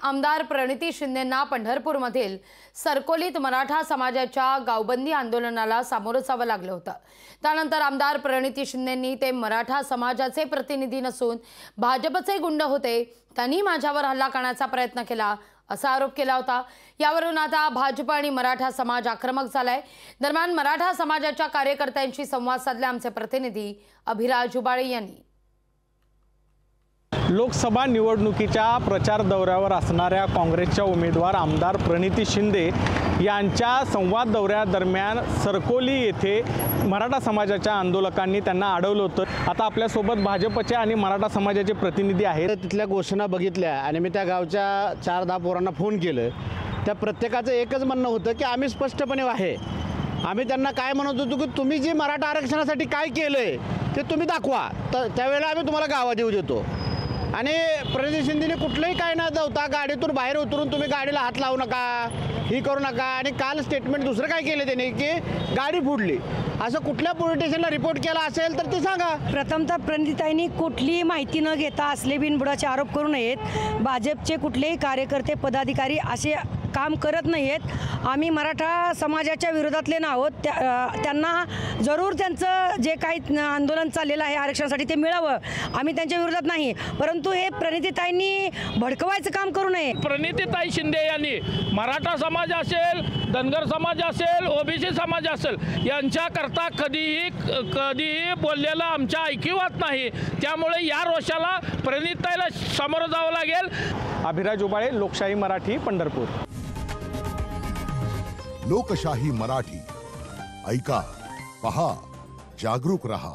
आमदार प्रणिती शिंदेंना पंढरपूरमधील सरकोलीत मराठा समाजाच्या गावबंदी आंदोलनाला सामोरं जावं लागलं होतं। त्यानंतर आमदार प्रणिती शिंदेंनी ते मराठा समाजाचे प्रतिनिधी नसून भाजपचे गुंड होते, त्यांनी माझ्यावर हल्ला करण्याचा प्रयत्न केला असा आरोप केला होता। यावरून आता भाजप आणि मराठा समाज आक्रमक झालाय। दरम्यान मराठा समाजाच्या कार्यकर्त्यांशी संवाद साधले आमचे प्रतिनिधी अभिराज जुबाळे यांनी। लोकसभा निवडणुकीच्या प्रचार दौऱ्यावर असणाऱ्या काँग्रेसच्या उमेदवार आमदार प्रणिती शिंदे यांच्या संवाद दौऱ्यादरम्यान सरकोली येथे मराठा समाजाच्या आंदोलकांनी त्यांना अडवलं होतं। आता आपल्यासोबत भाजपचे आणि मराठा समाजाचे प्रतिनिधी आहेत। तिथल्या घोषणा बघितल्या आणि मी त्या गावच्या 4-10 पोरांना फोन केलं। त्या प्रत्येकाचं एकच म्हणणं होतं की आम्ही स्पष्टपणे आहे, आम्ही त्यांना काय म्हणत होतो की तुम्ही जे मराठा आरक्षणासाठी काय केलंय ते तुम्ही दाखवा, त्यावेळेला आम्ही तुम्हाला गावात येऊ देतो। आणि प्रणिती शिंदेने कुठलंही काय न देता गाडीतून बाहेर उतरून तुम्ही गाडीला हात लावू नका, ही करू नका। आणि काल स्टेटमेंट दुसरं काय केलं त्याने की गाडी फोडली, असं कुठल्या पोलीस स्टेशनला रिपोर्ट केला असेल तर ते सांगा। प्रथमतः प्रणितीताईंनी कुठलीही माहिती न घेता असले बिनबुडाचे आरोप करू नयेत। भाजपचे कुठलेही कार्यकर्ते पदाधिकारी असे काम करत नाहीत। आम्ही मराठा समाजाच्या विरोधातले आहोत, त्यांना जरूर त्यांचं जे काही आंदोलन चाललेलं आहे आरक्षणासाठी ते मिळावं, आम्ही त्यांच्या विरोधात नाही। परंतु हे प्रणितीताईंनी भडकवायचं काम करू नये। प्रणितीताई शिंदे यांनी मराठा समाज असेल, धनगर समाज असेल, ओबीसी समाज असेल यांच्याकरता कधीही बोललेलं आमच्या ऐकिवात नाही। त्यामुळे या रोषाला प्रणितीताईला सामोरं जावं लागेल। अभिराज जुबाळे, लोकशाही मराठी, पंढरपूर। लोकशाही मराठी, ऐका, पहा, जागरूक रहा।